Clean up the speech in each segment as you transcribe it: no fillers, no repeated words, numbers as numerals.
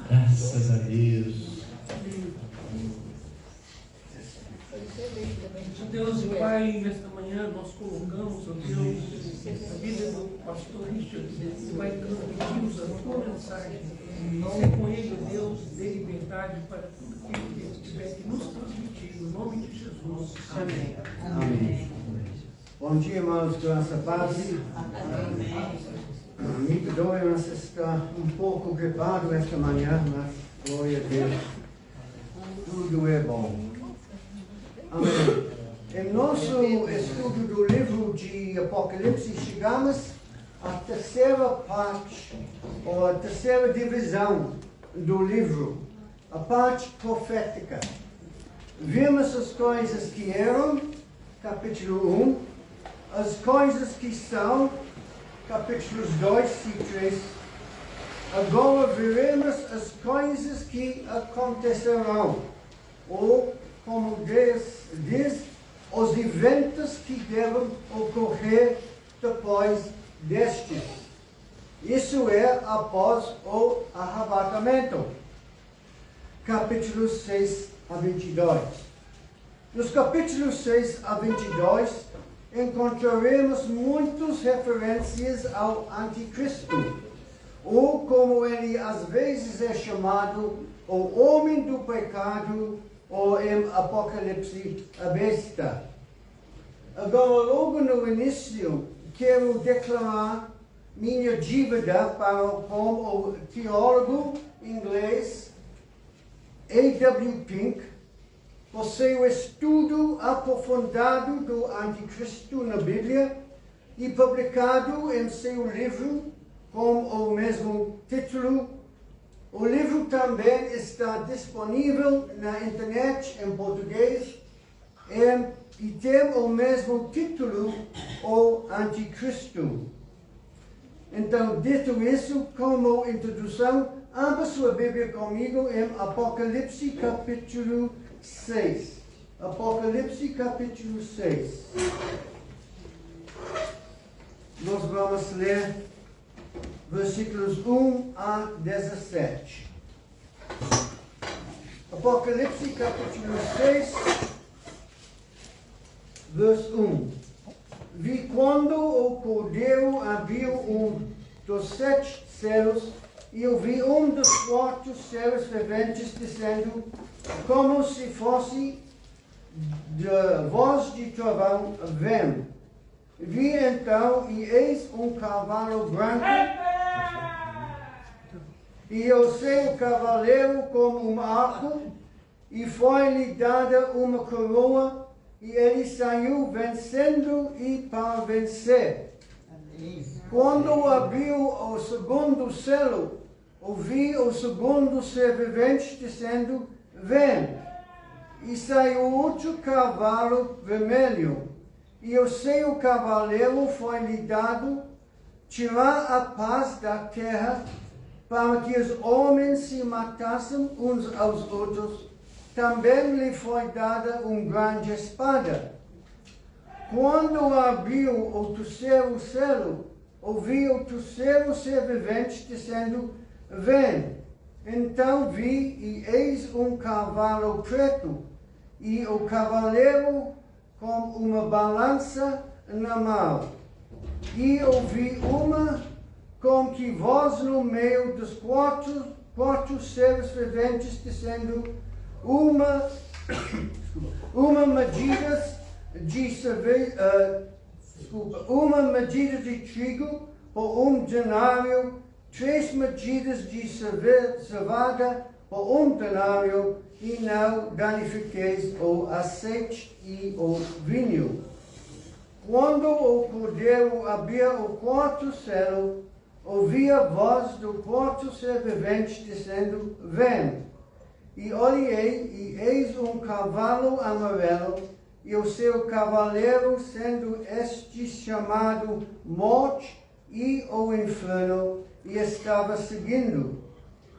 Graças a Deus. Deus e Pai, nesta manhã nós colocamos, ó Deus, a vida do pastor Richard, que vai transmitir a tua mensagem. Ser com ele, ó Deus, dê liberdade para tudo que ele tiver que nos transmitir, no nome de Jesus. Amém. Amém. Bom dia, irmãos, graça e paz. Me perdoe, mas está um pouco gripado esta manhã, mas glória a Deus. Tudo é bom. Amém. Em nosso estudo do livro de Apocalipse, chegamos à terceira parte, ou a terceira divisão do livro, a parte profética. Vimos as coisas que eram, capítulo 1, as coisas que são, capítulos 2 e 3. Agora veremos as coisas que acontecerão, ou, como diz, os eventos que devem ocorrer depois destes. Isso é após o arrebatamento. Capítulos 6 a 22. Nos capítulos 6 a 22, encontraremos muitas referências ao anticristo, ou como ele às vezes é chamado, o homem do pecado, ou em Apocalipse, a besta. Agora, logo no início, quero declarar minha dívida com o teólogo inglês A.W. Pink por seu estudo aprofundado do anticristo na Bíblia e publicado em seu livro com o mesmo título. O livro também está disponível na internet em português e tem o mesmo título, O Anticristo. Então, dito isso, como introdução, abra sua Bíblia comigo em Apocalipse capítulo 6. Apocalipse capítulo 6. Nós vamos ler versículos 1 a 17. Apocalipse capítulo 6, verso 1. Vi quando o Cordeiro abriu dos 7 selos, e eu vi dos 4 seres viventes descendo, como se fosse de voz de trovão, vem. Vi então, e eis cavalo branco, e eu sei o cavaleiro como arco, e foi-lhe dada uma coroa, e ele saiu vencendo e para vencer. Quando abriu o segundo selo, ouvi o segundo ser vivente dizendo, vem. E saiu outro cavalo vermelho, e eu sei o cavaleiro foi-lhe dado tirar a paz da terra, para que os homens se matassem uns aos outros. Também lhe foi dada grande espada. Quando abriu o terceiro selo, ouvi o terceiro ser vivente dizendo, vem. Então vi, e eis cavalo preto, e o cavaleiro com uma balança na mão. E ouvi com que voz no meio dos quatro seres viventes dizendo, uma medida de trigo por denário, 3 medidas de cevada por denário, e não danifiqueis o azeite e o vinho. Quando o Cordeiro abria o quarto selo, ouvi a voz do quarto ser vivente dizendo, vem. E olhei, e eis cavalo amarelo, e o seu cavaleiro, sendo este chamado Morte e o Inferno, e estava seguindo.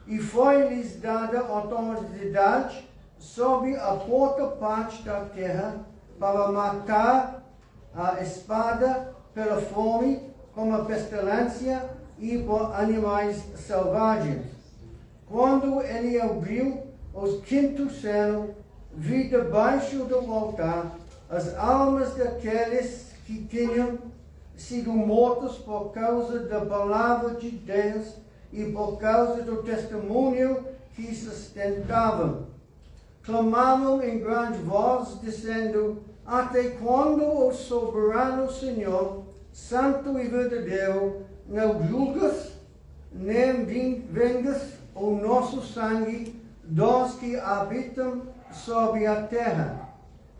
E foi-lhes dada autoridade sobre a quarta parte da terra, para matar a espada, pela fome, como a pestilência e por animais selvagens. Quando ele abriu os quinto selo, vi debaixo do altar as almas daqueles que tinham sido mortos por causa da palavra de Deus e por causa do testemunho que sustentavam. Clamavam em grande voz, dizendo: até quando, ó soberano Senhor, santo e verdadeiro, não julgas, nem vengas o nosso sangue dos que habitam sobre a terra?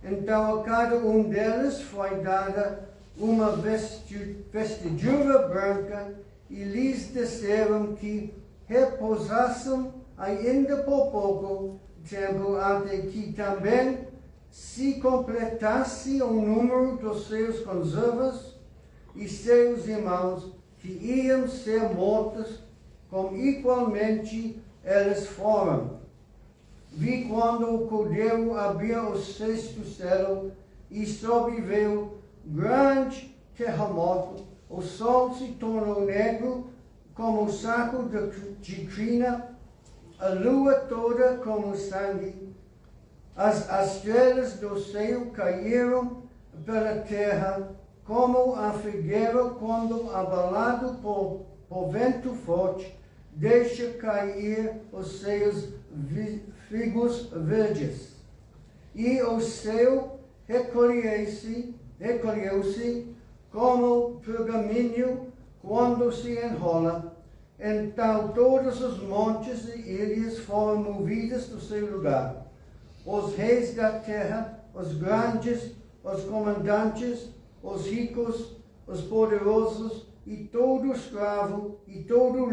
Então a cada um deles foi dada uma vestidura branca, e lhes disseram que repousassem ainda por pouco tempo, até que também se completasse o número dos seus conservas e seus irmãos, que iam ser mortos, como igualmente eles foram. Vi quando o Cordeiro abriu o sexto selo, e sobreveio grande terremoto. O sol se tornou negro como um saco de crina, a lua toda como sangue. As estrelas do céu caíram pela terra, como a figueira quando, abalado por vento forte, deixa cair os seus figos verdes. E o céu recolheu-se como pergaminho quando se enrola. Então todos os montes e ilhas foram movidos do seu lugar. Os reis da terra, os grandes, os comandantes, os ricos, os poderosos, e todo escravo e todo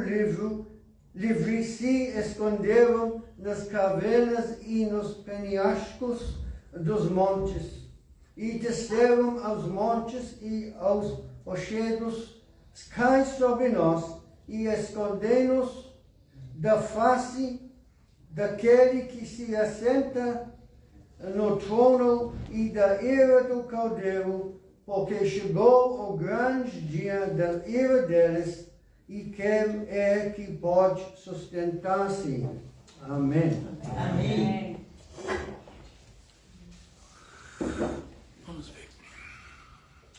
livre se esconderam nas cavernas e nos penhascos dos montes. E disseram aos montes e aos rochedos: cai sobre nós e esconde-nos da face daquele que se assenta no trono e da ira do Cordeiro, porque chegou o grande dia da ira deles, e quem é que pode sustentar-se? Amém. Amém. Vamos ver.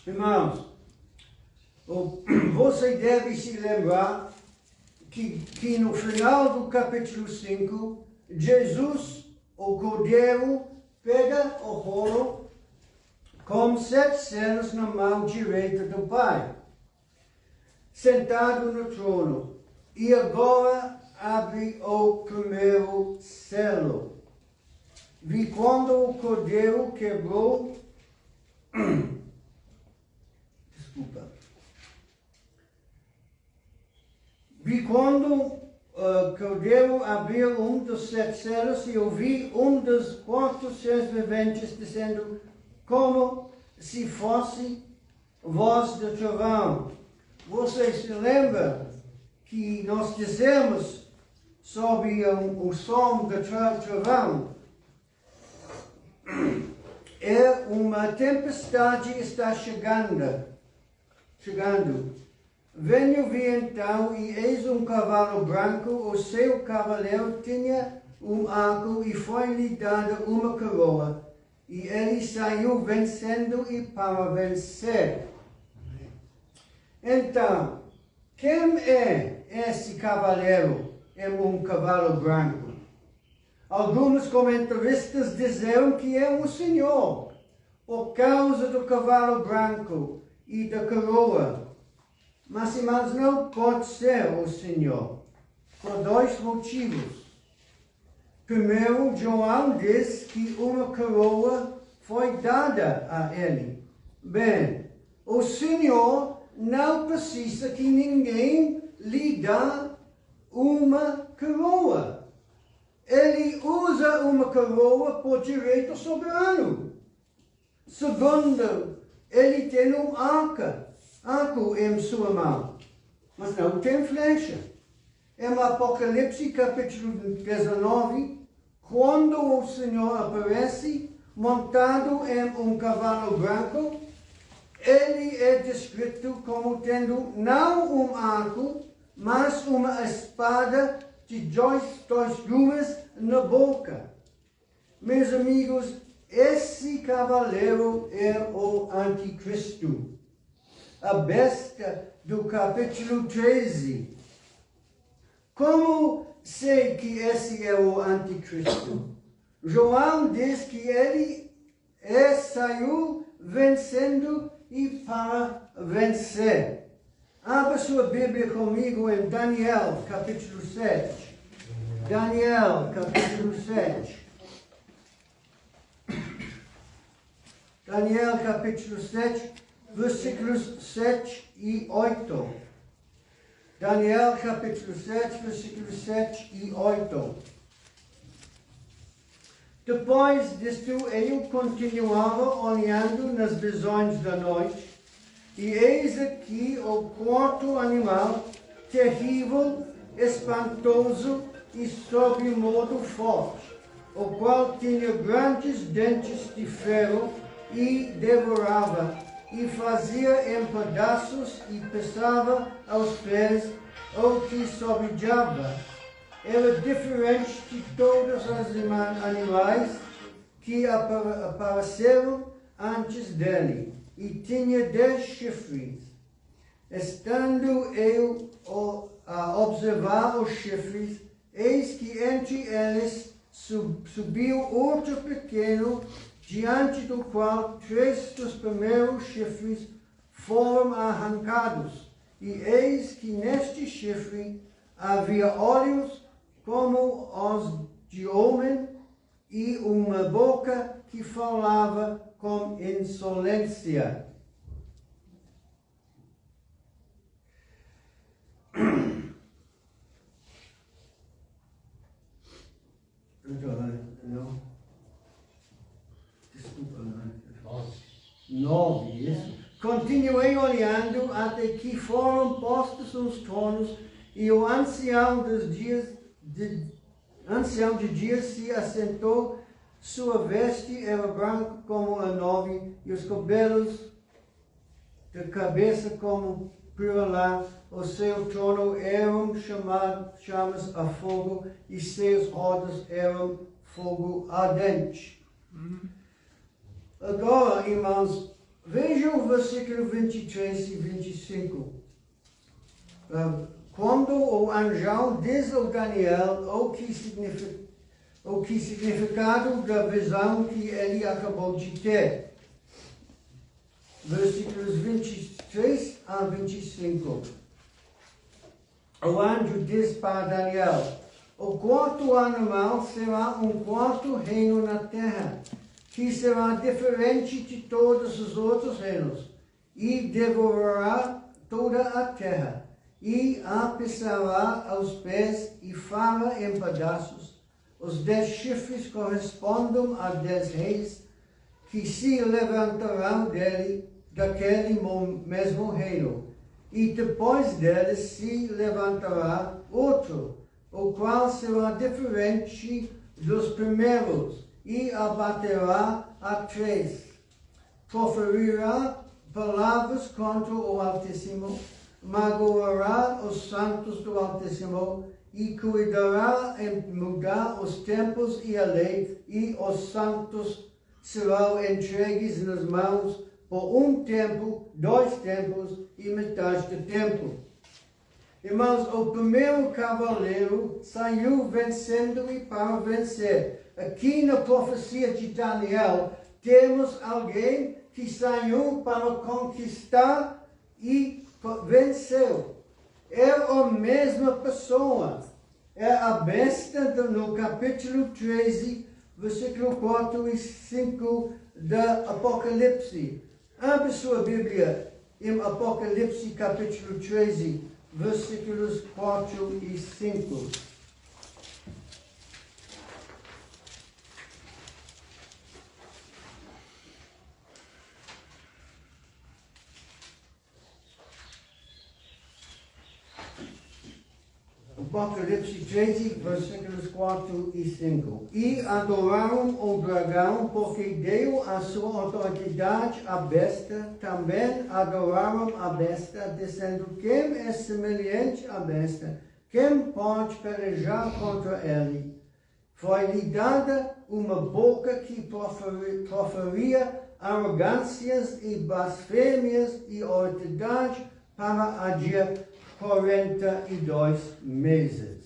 Irmãos, você deve se lembrar que no final do capítulo 5, Jesus, o Cordeiro, pega o rolo com 7 selos na mão direita do Pai, sentado no trono, e agora abre o primeiro selo. Vi quando o Cordeiro quebrou. Desculpa. Vi quando o Cordeiro abriu um dos 7 selos, e ouvi um dos 4 seres viventes dizendo, como se fosse voz de trovão. Você se lembra que nós dizemos sobre o som do trovão? É uma tempestade está chegando. Venho vi então, e eis um cavalo branco. O seu cavaleiro tinha um arco, e foi-lhe dada uma coroa, e ele saiu vencendo e para vencer. Então, quem é esse cavaleiro em um cavalo branco? Alguns comentaristas disseram que é o Senhor, por causa do cavalo branco e da coroa. Mas, irmãos, não pode ser o Senhor, por 2 motivos. Primeiro, João diz que uma coroa foi dada a ele. Bem, o Senhor não precisa que ninguém lhe dê uma coroa. Ele usa uma coroa por direito soberano. Segundo, ele tem um arco em sua mão, mas não tem flecha. Em Apocalipse capítulo 19, quando o Senhor aparece montado em um cavalo branco, ele é descrito como tendo não um arco, mas uma espada de dois gumes na boca. Meus amigos, esse cavaleiro é o anticristo. A besta do capítulo 13. Como sei que esse é o anticristo? João diz que ele saiu vencendo e para vencer. Abra sua Bíblia comigo em Daniel, capítulo 7. Daniel, capítulo 7. Daniel, capítulo 7, versículos 7 e 8. Daniel, capítulo 7, versículos 7 e 8. Depois disto, eu continuava olhando nas visões da noite, e eis aqui o quarto animal, terrível, espantoso e sob modo forte, o qual tinha grandes dentes de ferro e devorava, e fazia em pedaços e pisava aos pés o que sobejava. Era diferente de todos os animais que apareceram antes dele, e tinha 10 chifres. Estando eu a observar os chifres, eis que entre eles subiu outro pequeno, diante do qual 3 dos primeiros chifres foram arrancados. E eis que neste chifre havia olhos como os de homem, e uma boca que falava com insolência. Não. Desculpa, não. 9, isso. Continuei olhando até que foram postos os tronos, e o ancião de dias se assentou. Sua veste era branca como a neve, e os cabelos da cabeça como pérola. O seu trono eram chamas a fogo, e seus rodas eram fogo ardente. Agora, irmãos, vejam o versículo 23 e 25. Quando o anjo diz ao Daniel o que significado da visão que ele acabou de ter. Versículos 23 a 25. O anjo diz para Daniel: o quarto animal será um quarto reino na terra, que será diferente de todos os outros reinos, e devorará toda a terra, e a pisará aos pés, e fará em pedaços. Os 10 chifres correspondem a 10 reis, que se levantarão daquele mesmo reino. E depois deles se levantará outro, o qual será diferente dos primeiros, e abaterá a 3. Proferirá palavras contra o Altíssimo, magoará os santos do Altíssimo, e cuidará em mudar os tempos e a lei, e os santos serão entregues nas mãos por um tempo, 2 tempos e metade de tempo. Irmãos, o primeiro cavaleiro saiu vencendo e para vencer. Aqui na profecia de Daniel, temos alguém que saiu para conquistar e venceu. É a mesma pessoa. É a besta no capítulo 13, versículo 4 e 5 da Apocalipse. Abre sua Bíblia em Apocalipse capítulo 13, versículos 4 e 5. Apocalipse 13, versículos 4 e 5. E adoraram o dragão, porque deu a sua autoridade à besta. Também adoraram a besta, dizendo: quem é semelhante à besta? quem pode pelejar contra ele? Foi-lhe dada uma boca que proferia arrogâncias e blasfêmias e autoridade para agir 42 meses.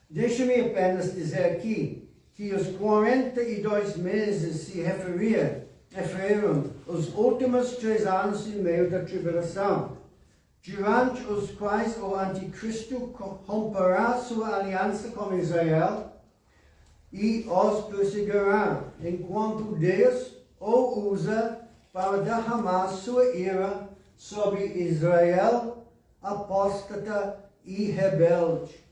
Deixe-me apenas dizer aqui que os 42 meses se referiram aos últimos 3 anos e meio da tribulação, durante os quais o anticristo romperá sua aliança com Israel e os perseguirá, enquanto Deus o usa para derramar sua ira sobre Israel apóstata e rebelde.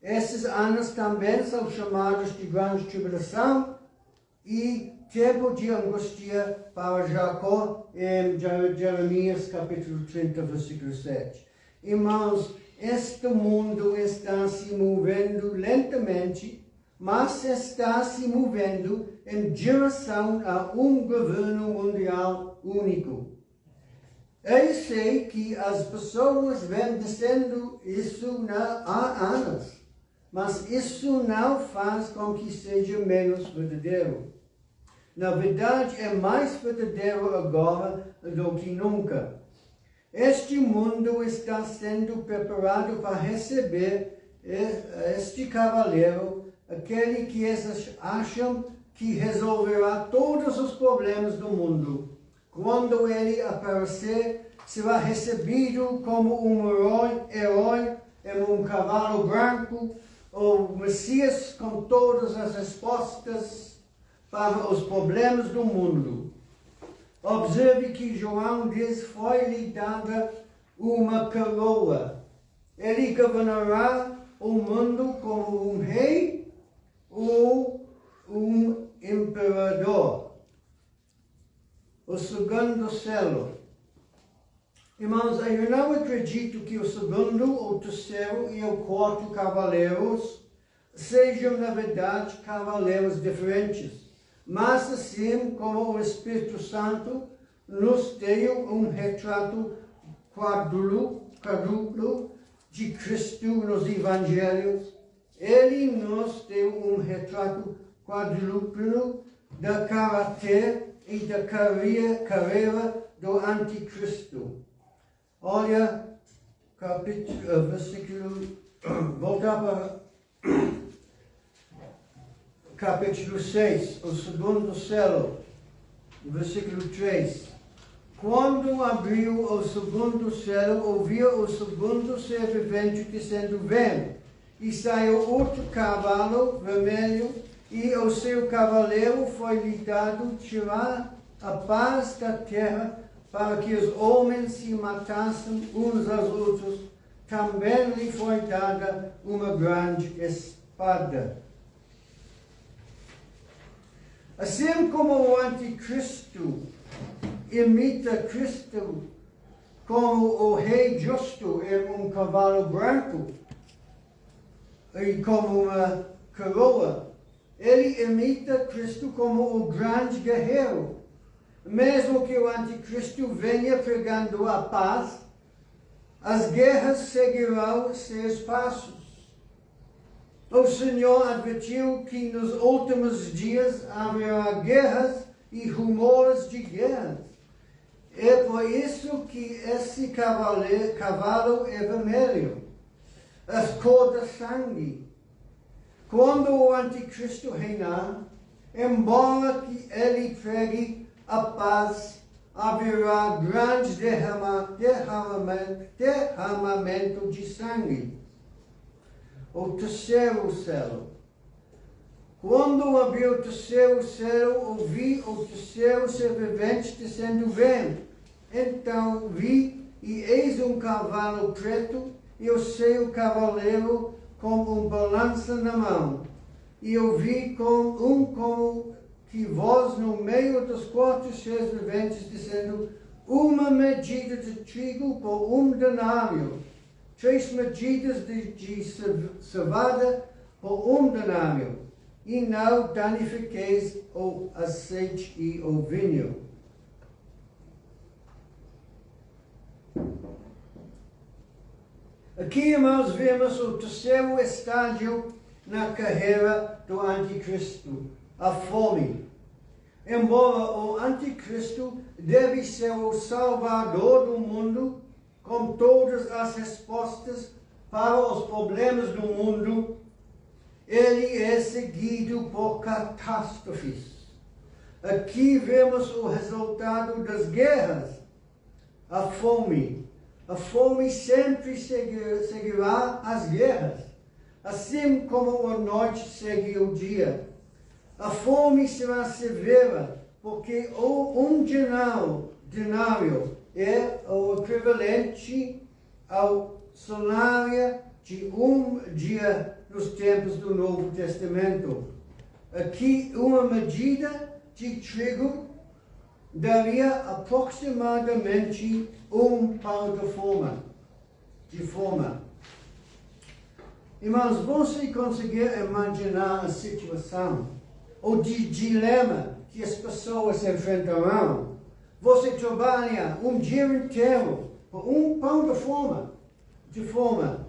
Esses anos também são chamados de grande tribulação e tempo de angústia para Jacó, em Jeremias capítulo 30, versículo 7. Irmãos, este mundo está se movendo lentamente, mas está se movendo em direção a um governo mundial único. Eu sei que as pessoas vêm dizendo isso há anos, mas isso não faz com que seja menos verdadeiro. Na verdade, é mais verdadeiro agora do que nunca. Este mundo está sendo preparado para receber este cavaleiro, aquele que eles acham que resolverá todos os problemas do mundo. Quando ele aparecer, será recebido como um herói em um cavalo branco, o Messias com todas as respostas para os problemas do mundo. Observe que João diz: foi-lhe dada uma coroa. Ele governará o mundo como um rei ou um imperador. O segundo selo. Irmãos, eu não acredito que o segundo, o terceiro e o quarto cavaleiros sejam, na verdade, cavaleiros diferentes, mas assim como o Espírito Santo nos deu um retrato quadruplo de Cristo nos Evangelhos, ele nos deu um retrato quadruplo da caráter e da carreira do anticristo. Olha, versículo, voltar para capítulo 6, o segundo selo, versículo 3. Quando abriu o segundo selo, ouviu o segundo ser vivente dizendo: vem. E saiu outro cavalo vermelho, e ao seu cavaleiro foi-lhe dado tirar a paz da terra, para que os homens se matassem uns aos outros. Também lhe foi dada uma grande espada. Assim como o anticristo imita Cristo como o rei justo em um cavalo branco e como uma coroa, ele imita Cristo como o grande guerreiro. Mesmo que o anticristo venha pregando a paz, as guerras seguirão seus passos. O Senhor advertiu que nos últimos dias haverá guerras e rumores de guerras. É por isso que esse cavalo é vermelho, a cor do sangue. Quando o anticristo reinar, embora que ele pregue a paz, haverá grande derramamento de sangue. O terceiro selo. Quando abriu o terceiro selo, ouvi o terceiro ser vivente dizendo: vem. Então vi, e eis um cavalo preto, e o seu cavaleiro com um balança na mão. E ouvi como que voz no meio dos 4 seres viventes, dizendo: uma medida de trigo por 1 denário, 3 medidas de cevada por 1 denário, e não danifiqueis o azeite e o vinho. Aqui, irmãos, vemos o terceiro estágio na carreira do anticristo, a fome. Embora o anticristo deve ser o salvador do mundo, com todas as respostas para os problemas do mundo, ele é seguido por catástrofes. Aqui vemos o resultado das guerras, a fome. A fome sempre seguirá as guerras, assim como a noite segue o dia. A fome será severa, porque um denário é o equivalente ao salário de um dia nos tempos do Novo Testamento. Aqui, uma medida de trigo daria aproximadamente um pão de forma. Irmãos, você conseguir imaginar a situação, o dilema que as pessoas enfrentarão? Você trabalha um dia inteiro por um pão de forma.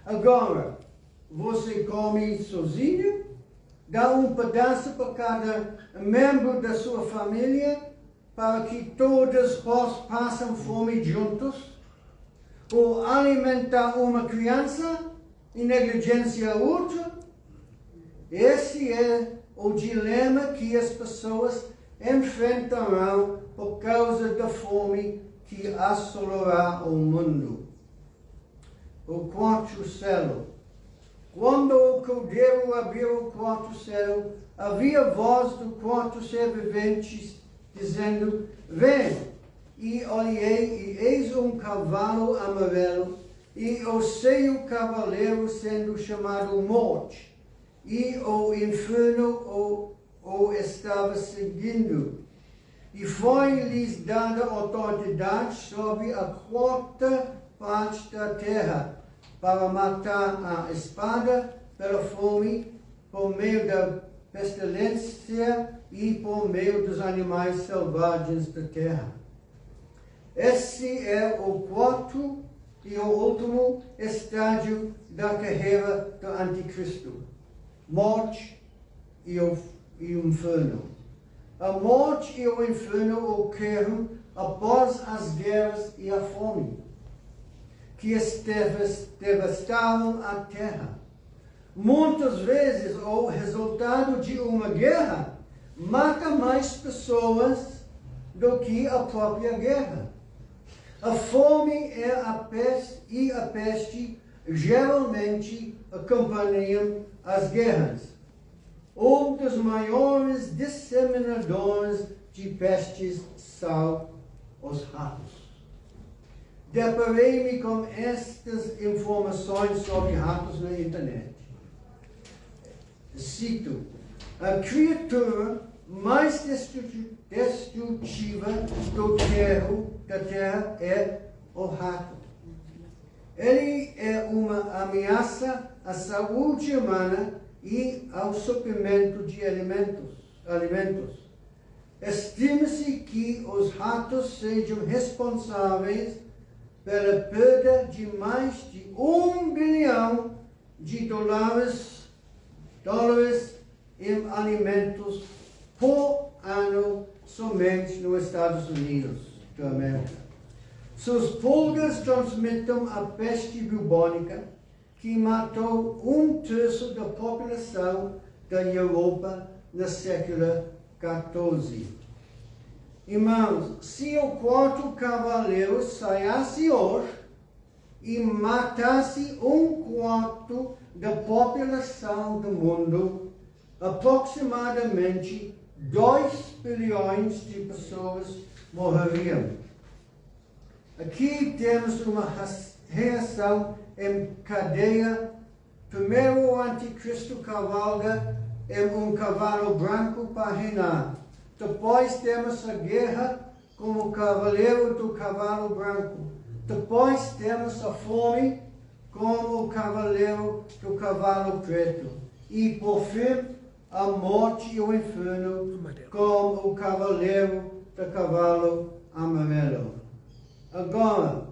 Agora, você come sozinho? Dá um pedaço para cada membro da sua família para que todos passem fome juntos? Ou alimentar uma criança e negligência outra? Esse é o dilema que as pessoas enfrentarão por causa da fome que assolará o mundo. O quarto selo. Quando o cordeiro abriu o quarto selo, havia voz do quarto ser vivente dizendo: vem, e olhei, e eis um cavalo amarelo, e o seu cavaleiro sendo chamado Morte, e o inferno o estava seguindo. E foi-lhes dada autoridade sobre a quarta parte da terra, para matar a espada, pela fome, por meio da pestilência e por meio dos animais selvagens da terra. Esse é o quarto e o último estágio da carreira do anticristo: morte e o inferno. A morte e o inferno ocorreram após as guerras e a fome, que devastaram a terra. Muitas vezes o resultado de uma guerra mata mais pessoas do que a própria guerra. A fome e a peste geralmente acompanham as guerras. Um dos maiores disseminadores de pestes são os ratos. Deparei-me com estas informações sobre ratos na internet. Cito: a criatura mais destrutiva da terra é o rato. Ele é uma ameaça à saúde humana e ao suprimento de alimentos. Estima-se que os ratos sejam responsáveis pela perda de mais de $1 bilhão em alimentos por ano somente nos Estados Unidos da América. Suas pulgas transmitem a peste bubônica, que matou 1/3 da população da Europa no século XIV. Irmãos, se o quarto cavaleiro saísse hoje e matasse 1/4 da população do mundo, aproximadamente 2 bilhões de pessoas morreriam. Aqui temos uma reação em cadeia. Primeiro, o anticristo cavalga em um cavalo branco para reinar. Depois temos a guerra com o cavaleiro do cavalo branco. Depois temos a fome com o cavaleiro do cavalo preto. E, por fim, a morte e o inferno com o cavaleiro do cavalo amarelo. Agora,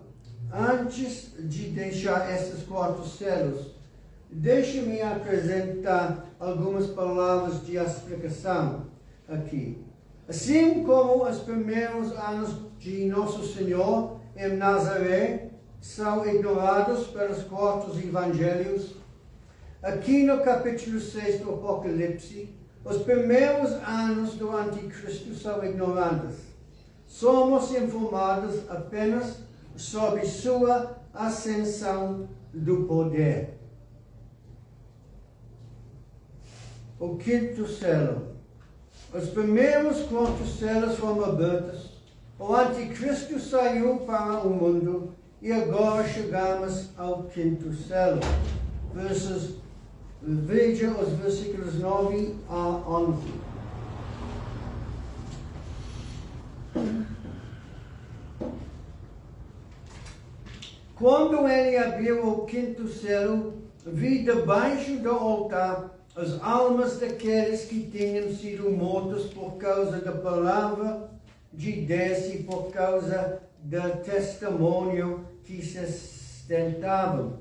antes de deixar esses 4 selos, deixe-me apresentar algumas palavras de explicação aqui. Assim como os primeiros anos de Nosso Senhor em Nazaré são ignorados pelos 4 evangelhos, aqui no capítulo 6 do Apocalipse, os primeiros anos do Anticristo são ignorados. Somos informados apenas sobre sua ascensão do poder. O 5º selo. Os primeiros 4 selos foram abertos. O Anticristo saiu para o mundo e agora chegamos ao 5º selo. Veja os versículos 9 a 11. Quando ele abriu o 5º selo, vi debaixo do altar as almas daqueles que tinham sido mortos por causa da palavra de Deus e por causa do testemunho que sustentavam.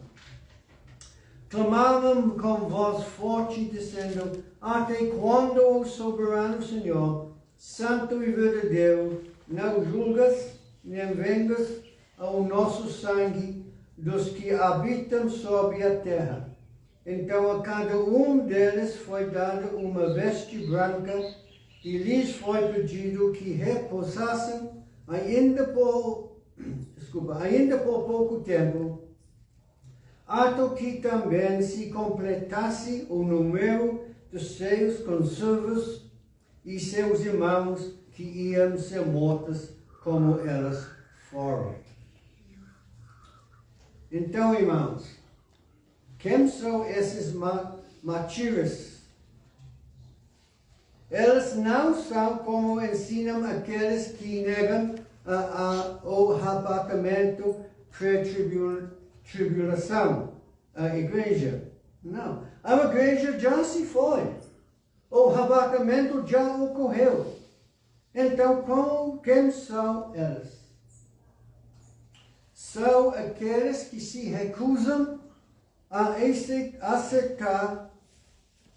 Clamavam com voz forte, dizendo: até quando, o soberano Senhor, santo e verdadeiro, não julgas nem vengas ao nosso sangue dos que habitam sobre a terra? Então a cada deles foi dada uma veste branca e lhes foi pedido que repousassem ainda por pouco tempo, até que também se completasse o número dos seus conservos e seus irmãos que iam ser mortos como elas foram. Então, irmãos, quem são esses mártires? Eles não são como ensinam aqueles que negam o arrebatamento pré-tribulação, a igreja. Não. A igreja já se foi. O arrebatamento já ocorreu. Então, quem são eles? São aqueles que se recusam a aceitar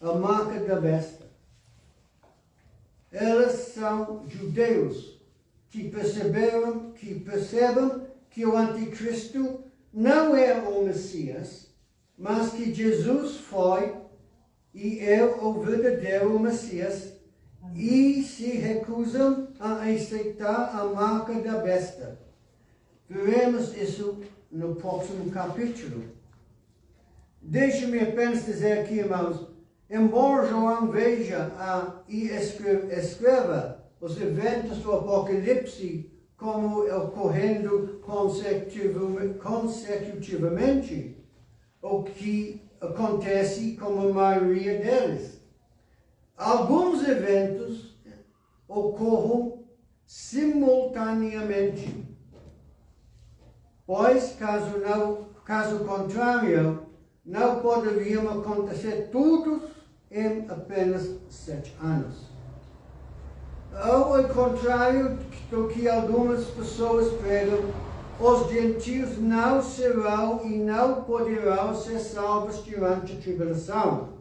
a marca da besta. Eles são judeus que percebem que o Anticristo não é o Messias, mas que Jesus foi e é o verdadeiro Messias, e se recusam a aceitar a marca da besta. Veremos isso no próximo capítulo. Deixe-me apenas dizer aqui, irmãos, embora João veja e escreva os eventos do Apocalipse como ocorrendo consecutivamente, o que acontece com a maioria deles. Alguns eventos ocorrem simultaneamente, pois, caso contrário, não poderiam acontecer todos em apenas 7 anos. Ao contrário do que algumas pessoas pregam, os gentios não serão e não poderão ser salvos durante a tribulação.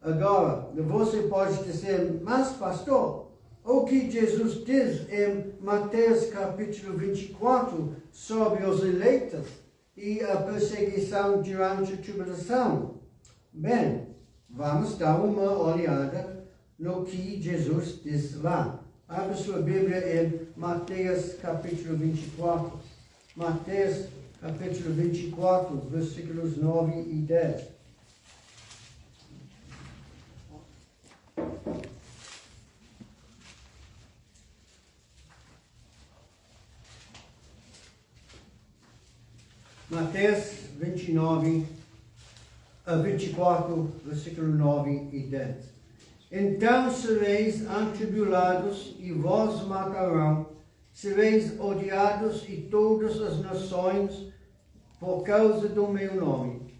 Agora, você pode dizer: mas pastor, o que Jesus diz em Mateus capítulo 24 sobre os eleitos e a perseguição durante a tribulação? Bem, vamos dar uma olhada no que Jesus diz lá. Abra sua Bíblia em Mateus capítulo 24. Mateus capítulo 24, versículos 9 e 10. Mateus 24, versículo 9 e 10. Então sereis atribulados e vos matarão, sereis odiados de todas as nações por causa do meu nome.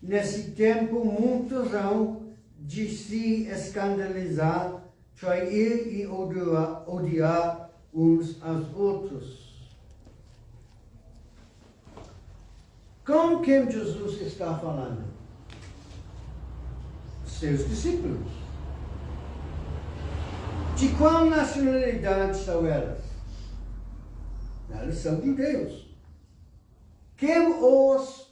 Nesse tempo muitos hão de se escandalizar, trair e odiar uns aos outros. Com quem Jesus está falando? Seus discípulos. De qual nacionalidade são elas? Elas são judeus. Quem os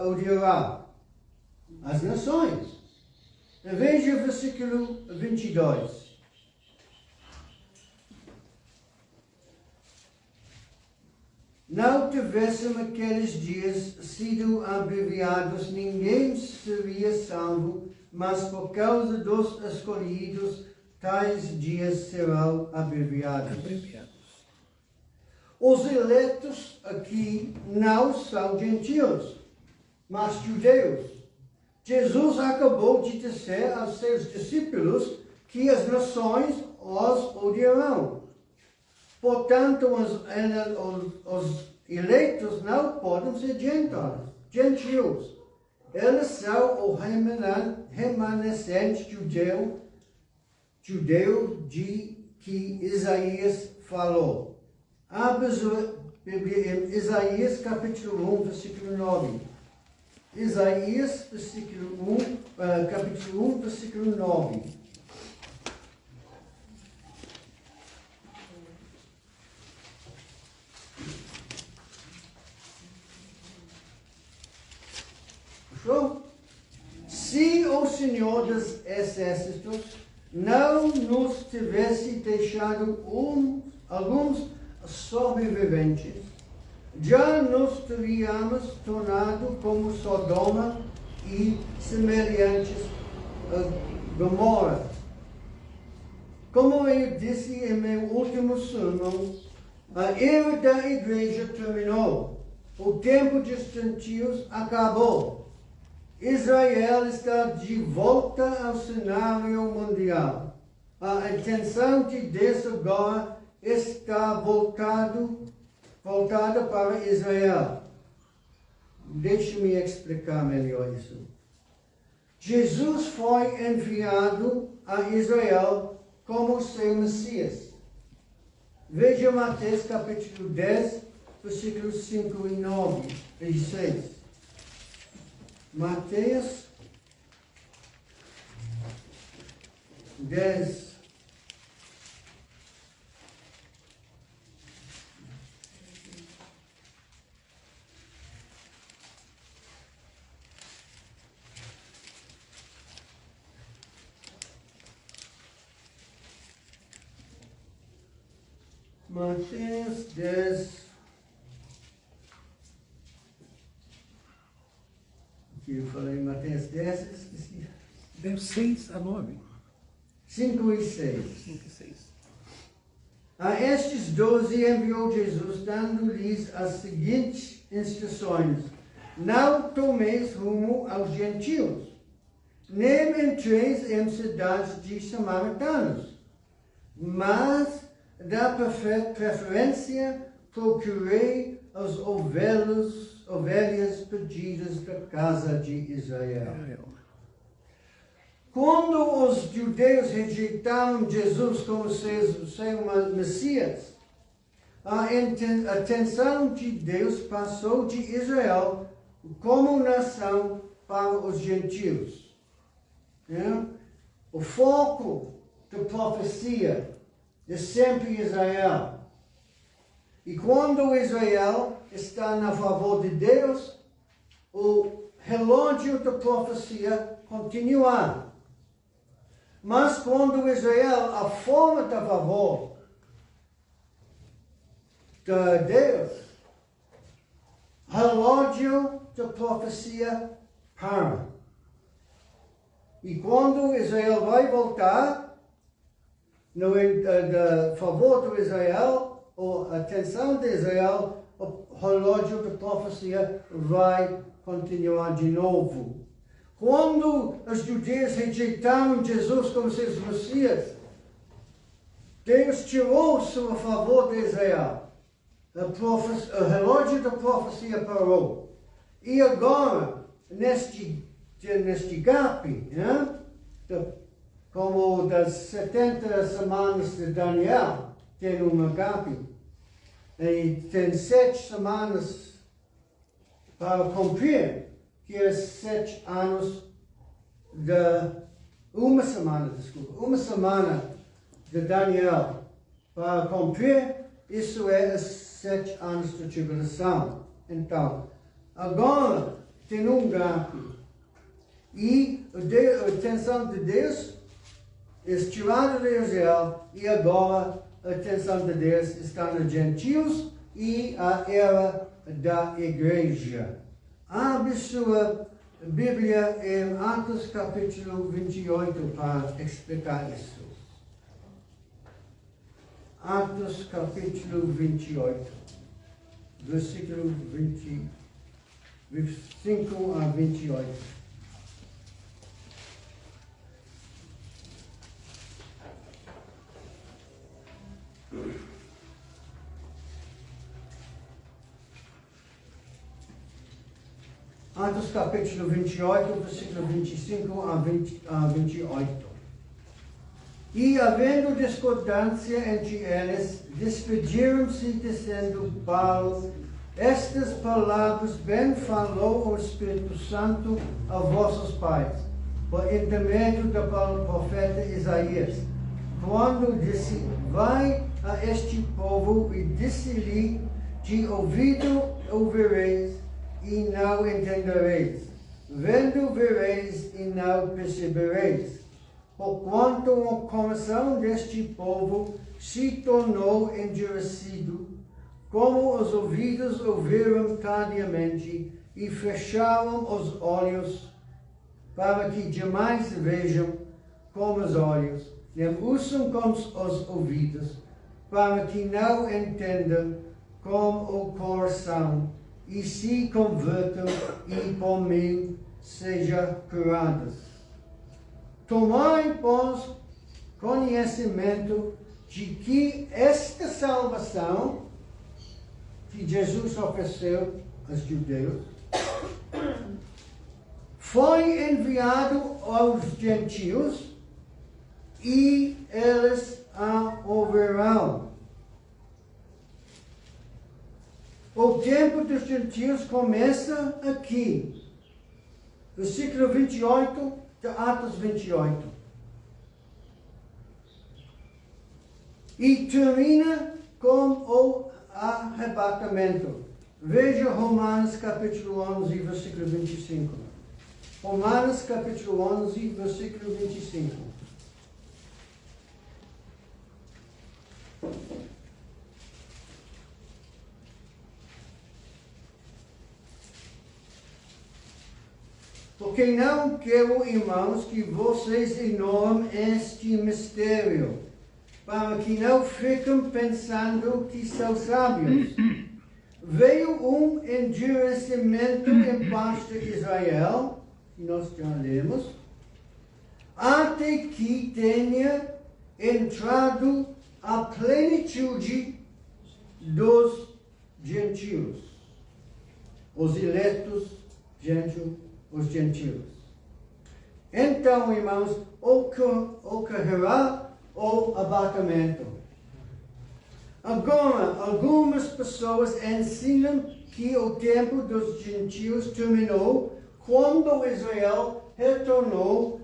odiará? As nações. Veja o versículo 22. Não tivessem aqueles dias sido abreviados, ninguém seria salvo, mas por causa dos escolhidos, tais dias serão abreviados. Os eleitos aqui não são gentios, mas judeus. Jesus acabou de dizer aos seus discípulos que as nações os odiarão. Portanto, os eleitos não podem ser gentios. Eles são o remanescente judeu de que Isaías falou. Abra a Bíblia em Isaías capítulo 1, versículo 9. Isaías capítulo 1, versículo 9. Se o Senhor dos Exércitos não nos tivesse deixado alguns sobreviventes, já nos teríamos tornado como Sodoma e semelhantes a Gomorra. Como eu disse em meu último sermão, a era da igreja terminou. O tempo dos gentios acabou. Israel está de volta ao cenário mundial. A atenção de Deus agora está voltada para Israel. Deixe-me explicar melhor isso. Jesus foi enviado a Israel como seu Messias. Veja Mateus capítulo 10, versículos 5 e 6. Mateus 10, Mateus 10, que eu falei Mateus 10, esqueci. 6 a 9. 5 e 6. 5 e 6. A estes 12 enviou Jesus, dando-lhes as seguintes instruções: não tomeis rumo aos gentios, nem entreis em cidades de samaritanos, mas da preferência procurei as ovelhas perdidas da casa de Israel. Quando os judeus rejeitaram Jesus como seu Messias, a atenção de Deus passou de Israel como nação para os gentios. O foco da profecia é sempre Israel. E quando Israel está a favor de Deus, o relógio da profecia continua. Mas quando Israel a forma a favor de Deus, o relógio da profecia para. E quando Israel vai voltar, no favor de Israel, ou a atenção de Israel, o relógio da profecia vai continuar de novo. Quando os judeus rejeitaram Jesus como seus Messias, Deus tirou seu favor de Israel. O relógio da profecia parou. E agora, neste gap, como das 70 semanas de Daniel, tem um gap, e tem 7 semanas para cumprir aqueles 7 anos uma semana de Daniel, para cumprir, isso é os 7 anos de tribulação. Então, agora tem um gráfico. E a atenção de Deus é tirada de Israel, e agora a atenção de Deus está nos gentios e a era da igreja. Abre sua Bíblia em Atos capítulo 28 para explicar isso. Atos capítulo 28, versículo 25 a 28. Atos capítulo 28, versículo 25 a 28. E, havendo discordância entre eles, despediram-se, dizendo Paulo: estas palavras bem falou o Espírito Santo a vossos pais, por intermédio do profeta Isaías, quando disse: vai a este povo e disse-lhe: de ouvido ouvireis e não entendereis, vendo vereis e não percebereis, porquanto o coração deste povo se tornou endurecido, como os ouvidos ouviram tardiamente, e fecharam os olhos, para que jamais vejam com os olhos, nem ouçam com os ouvidos, para que não entendam com o coração, e se convertam e por mim sejam curados. Tomai, pois, conhecimento de que esta salvação que Jesus ofereceu aos judeus foi enviado aos gentios e eles a ouvirão. O tempo dos gentios começa aqui. Versículo 28 de Atos 28. E termina com o arrebatamento. Veja Romanos capítulo 11, versículo 25. Romanos capítulo 11, versículo 25. Porque não quero, irmãos, que vocês ignorem este mistério, para que não fiquem pensando que são sábios. Veio um endurecimento em parte de Israel, que nós já lemos, até que tenha entrado a plenitude dos gentios, os eleitos gentios. Os gentios. Então, irmãos, ocorrerá o abatimento. Agora, algumas pessoas ensinam que o tempo dos gentios terminou quando Israel retornou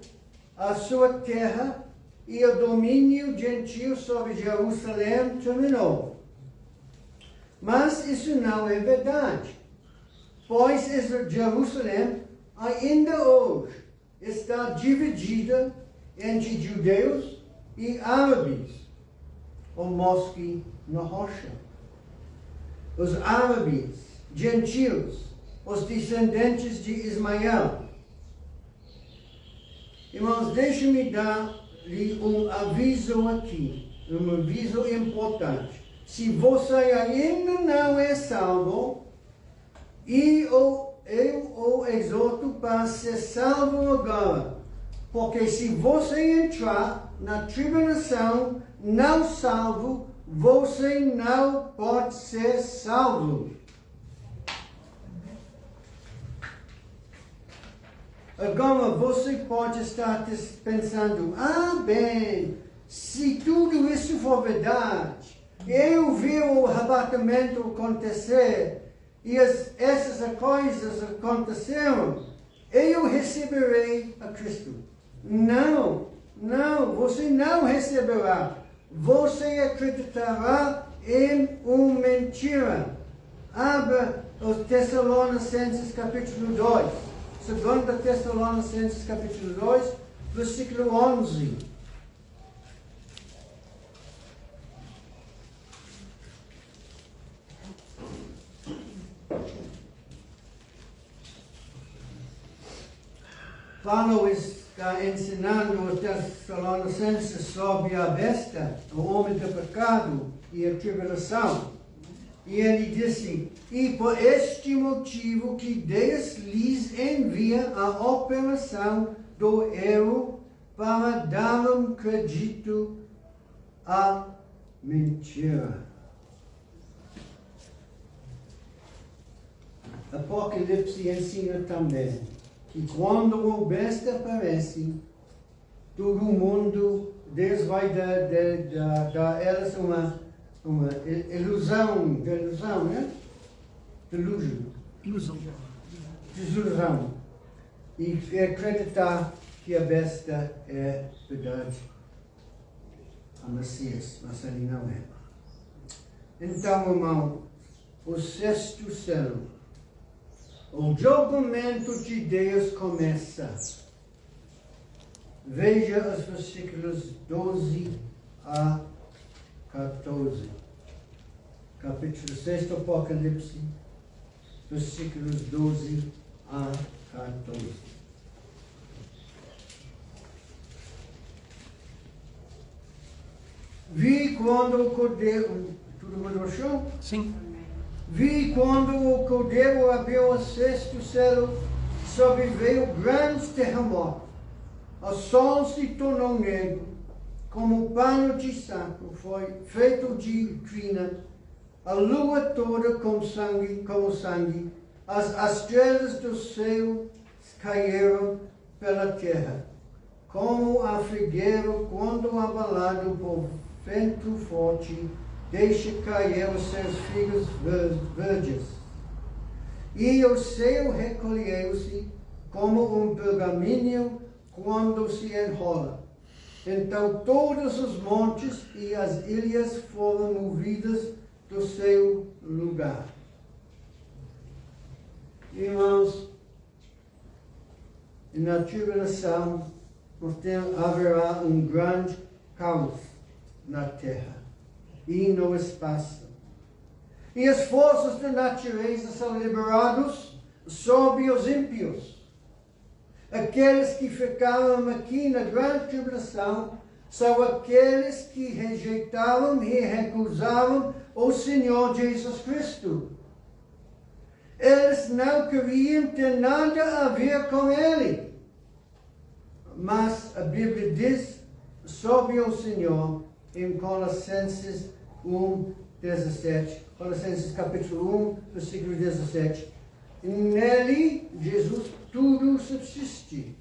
à sua terra e o domínio gentio sobre Jerusalém terminou. Mas isso não é verdade, pois Jerusalém ainda hoje está dividida entre judeus e árabes, o mosque na rocha. Os árabes, gentios, os descendentes de Ismael. Irmãos, deixe-me dar-lhe um aviso aqui, um aviso importante. Se você ainda não é salvo, eu o exorto para ser salvo agora, porque se você entrar na tribulação não salvo, você não pode ser salvo. Agora você pode estar pensando: bem, se tudo isso for verdade, eu vi o arrebatamento acontecer, e essas coisas aconteceram, eu receberei a Cristo. Não, você não receberá. Você acreditará em uma mentira. Abra os Tessalonicenses capítulo 2. 2 Tessalonicenses capítulo 2, versículo 11. Paulo está ensinando os Tessalonicenses sobre a besta, o homem do pecado e a tribulação. E ele disse: e por este motivo que Deus lhes envia a operação do erro para dar um crédito à mentira. Apocalipse ensina também que quando o besta aparece, todo mundo, Deus vai dar elas uma ilusão, né? Ilusão. E acreditar que a besta é verdade, a Messias, mas ele não é. Então, irmão, o sexto selo, o julgamento de Deus começa. Veja os versículos 12 a 14. Capítulo 6 do Apocalipse, versículos 12 a 14. Vi quando o cordeiro... Tudo mundo achou? Sim. Vi quando o cordeiro abriu o sexto selo, sobreveio grande terremoto. O sol se tornou negro, como pano de saco, foi feito de crina. A lua toda como sangue, as estrelas do céu caíram pela terra, como a figueira quando abalado por vento forte deixa cair os seus figos verdes. E o céu recolheu-se como um pergaminho quando se enrola. Então todos os montes e as ilhas foram movidas do seu lugar. Irmãos, na tribulação haverá um grande caos na terra e no espaço. E as forças da natureza são liberadas sobre os ímpios. Aqueles que ficaram aqui na grande tribulação são aqueles que rejeitaram e recusaram o Senhor Jesus Cristo. Eles não queriam ter nada a ver com Ele. Mas a Bíblia diz sobre o Senhor em Colossenses 1:17. Colossenses capítulo 1, versículo 17. Nele, Jesus, tudo subsiste.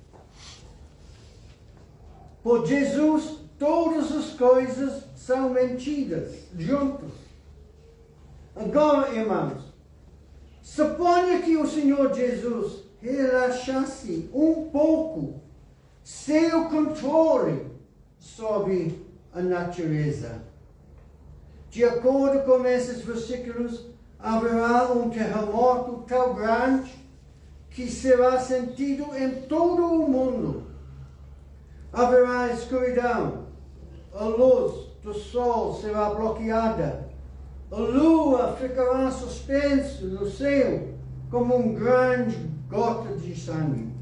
Por Jesus, todas as coisas são mantidas juntas. Agora, irmãos, suponha que o Senhor Jesus relaxasse um pouco seu controle sobre a natureza. De acordo com esses versículos, haverá um terremoto tão grande que será sentido em todo o mundo. Haverá escuridão, a luz do sol será bloqueada, a lua ficará suspensa no céu como um grande gota de sangue,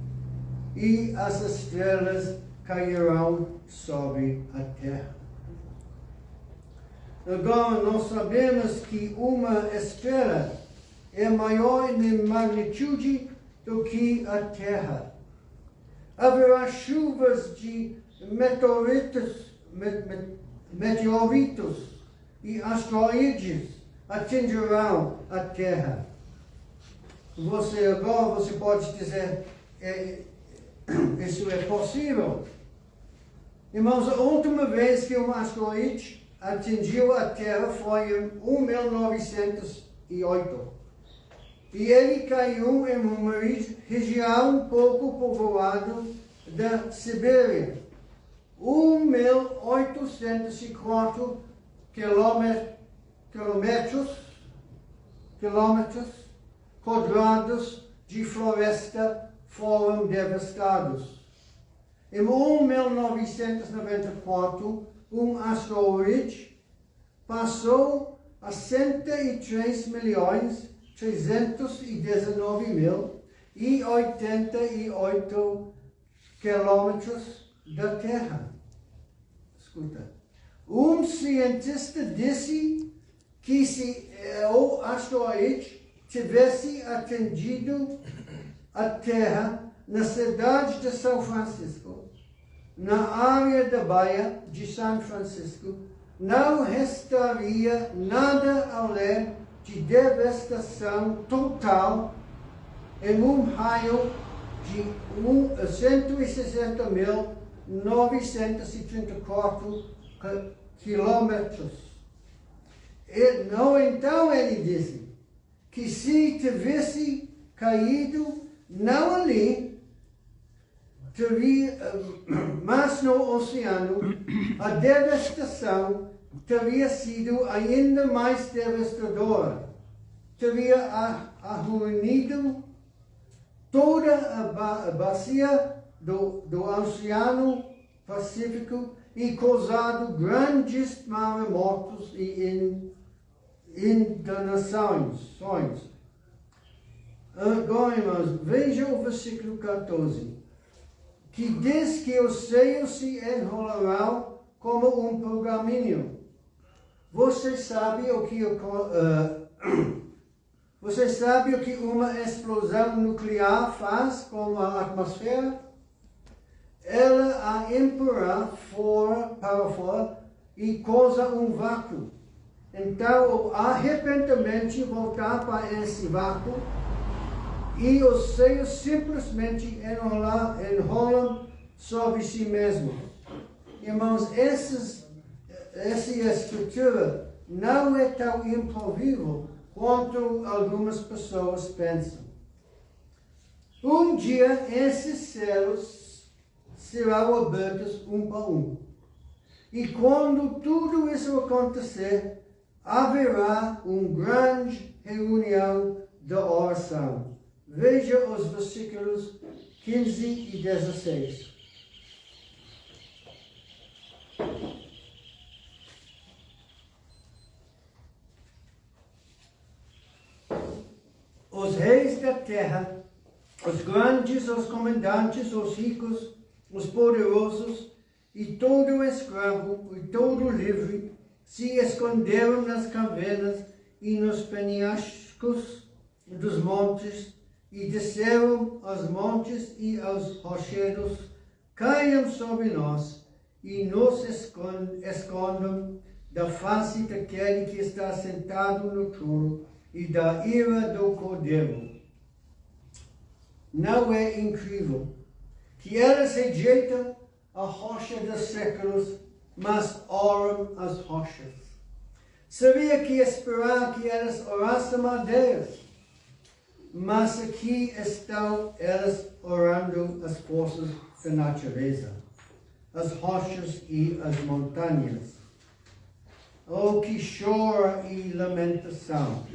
e as estrelas cairão sobre a terra. Agora, nós sabemos que uma estrela é maior em magnitude do que a Terra. Haverá chuvas de meteoritos e asteroides atingirão a Terra. Você pode dizer, isso é possível? Irmãos, a última vez que um asteroide atingiu a Terra foi em 1908. e ele caiu em uma região pouco povoada da Sibéria. 1.804 quilômetros quadrados de floresta foram devastados. Em 1994, um asteroide passou a 103.319.088 quilômetros da Terra. Escuta. Um cientista disse que se o asteroide tivesse atingido a Terra na cidade de São Francisco, na área da Baía de São Francisco, não restaria nada além de devastação total em um raio de 160.934 quilômetros. Então ele disse que se tivesse caído não ali, mas no oceano, a devastação teria sido ainda mais devastadora. Teria arruinado toda a bacia do Oceano Pacífico e causado grandes maremotos e inundações. Agora, irmãos, veja o versículo 14, que diz que os céus se enrolarão como um pergaminho. Você sabe o que uma explosão nuclear faz com a atmosfera? Ela a empurra para fora e causa um vácuo. Então, o ar repentinamente voltar para esse vácuo e os céus simplesmente enrolam sobre si mesmo. Irmãos, essa estrutura não é tão improvável quanto algumas pessoas pensam. Um dia, esses céus serão abertos um para um. E quando tudo isso acontecer, haverá uma grande reunião da oração. Veja os versículos 15 e 16. Os reis da terra, os grandes, os comandantes, os ricos, os poderosos, e todo escravo e todo livre, se esconderam nas cavernas e nos penhascos dos montes, e desceram aos montes e aos rochedos, caiam sobre nós, e nos escondam da face daquele que está sentado no trono, e da ira do Cordeiro. Não é incrível que elas rejeitam a rocha dos séculos, mas oram as rochas? Seria que esperar que elas orassem a Deus, mas aqui estão elas orando as forças da natureza, as rochas e as montanhas. Oh, que choro e lamentação!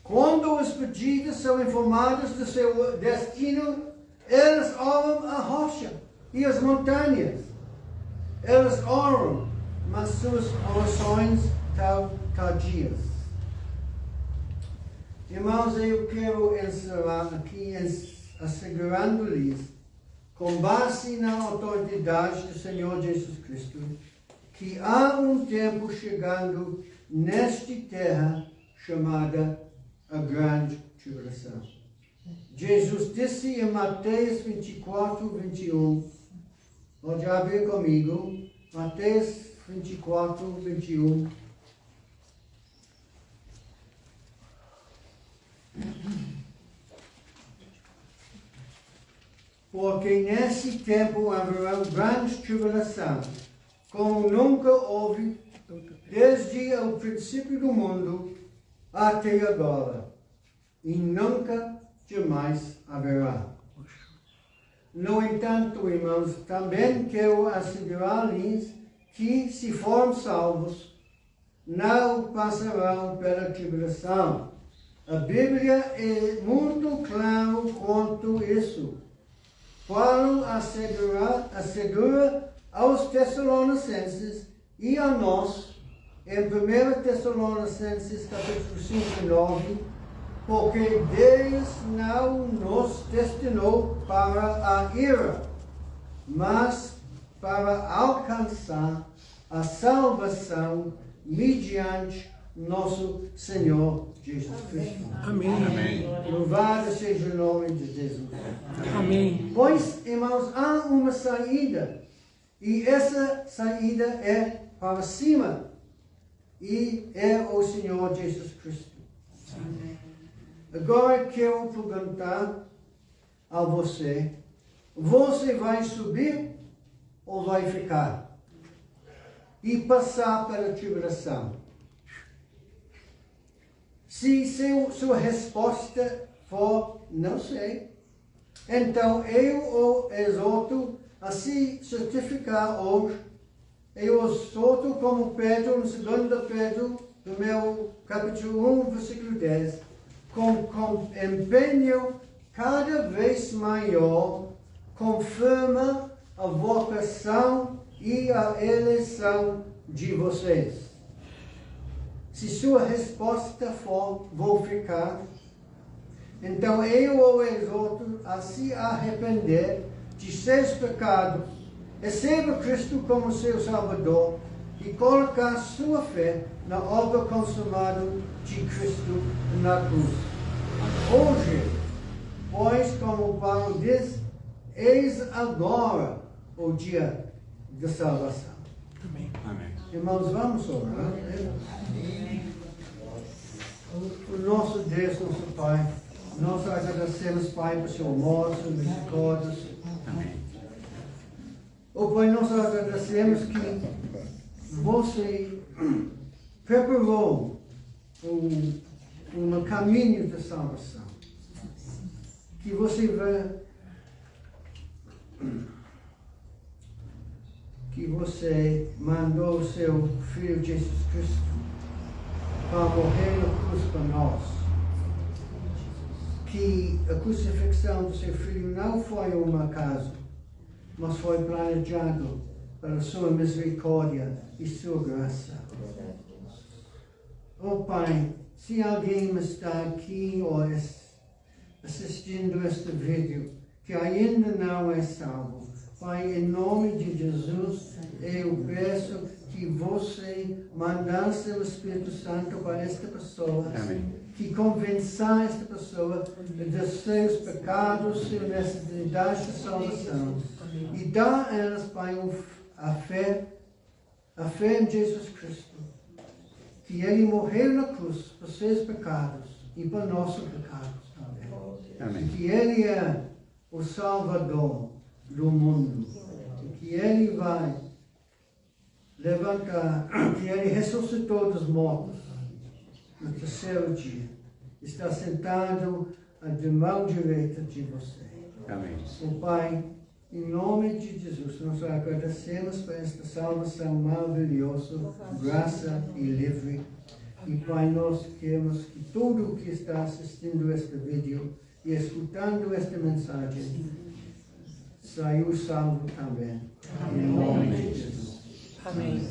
Quando os pedidos são informados do seu destino, eles oram a rocha e as montanhas. Eles oram, mas suas orações estão tardias. Irmãos, eu quero encerrar aqui assegurando-lhes, com base na autoridade do Senhor Jesus Cristo, que há um tempo chegando nesta terra chamada a grande tribulação. Jesus disse em Mateus 24, 21, pode abrir comigo, Mateus 24, 21. Porque nesse tempo haverá grande tribulação, como nunca houve desde o princípio do mundo até agora. e nunca jamais haverá. No entanto, irmãos, também quero assegurar-lhes que, se forem salvos, não passarão pela tribulação. A Bíblia é muito clara quanto isso. Paulo assegura aos Tessalonicenses e a nós, em 1 Tessalonicenses capítulo 5, 9, porque Deus não nos destinou para a ira, mas para alcançar a salvação mediante nosso Senhor Jesus Cristo. Amém. Amém. Louvado seja o nome de Jesus. Amém. Pois, irmãos, há uma saída, e essa saída é para cima, e é o Senhor Jesus Cristo. Agora quero perguntar a você: você vai subir ou vai ficar? E passar pela tribulação? Se sua resposta for não sei, então eu o exorto a se certificar hoje. Eu o exorto como Pedro, no 2 Pedro, no meu capítulo 1, versículo 10, com empenho cada vez maior, confirma a vocação e a eleição de vocês. Se sua resposta for, vou ficar, então eu o exorto a se arrepender de seus pecados, receba Cristo como seu Salvador e colocar sua fé na obra consumada de Cristo na cruz. Hoje, pois, como Paulo diz, eis agora o dia da salvação. Amém. Amém. Irmãos, vamos orar. O nosso Deus, nosso Pai, nós agradecemos, Pai, por seu amor, sua misericórdia. Amém. Oh, Pai, nós agradecemos que você preparou um caminho de salvação. Que você vai... que você mandou o seu Filho Jesus Cristo para morrer na cruz para nós. Que a crucifixão do seu Filho não foi um acaso, mas foi planejado pela sua misericórdia e sua graça. Oh Pai, se alguém está aqui ou assistindo este vídeo que ainda não é salvo, Pai, em nome de Jesus, eu peço que você mandasse o Espírito Santo para esta pessoa. Amém. Que convença esta pessoa de seus pecados, sua necessidade de salvação. E dá a elas, Pai, a fé em Jesus Cristo. Que Ele morreu na cruz por seus pecados e por nossos pecados também. Amém. Que Ele é o Salvador do mundo. Que Ele vai levantar, que Ele ressuscitou dos mortos no terceiro dia. Está sentado à mão direita de você. Amém. O Pai, em nome de Jesus, nós agradecemos por esta salvação maravilhosa, graça e livre. E Pai, nós queremos que todo o que está assistindo este vídeo e escutando esta mensagem saiu salvo também. Em nome de Jesus. Amém.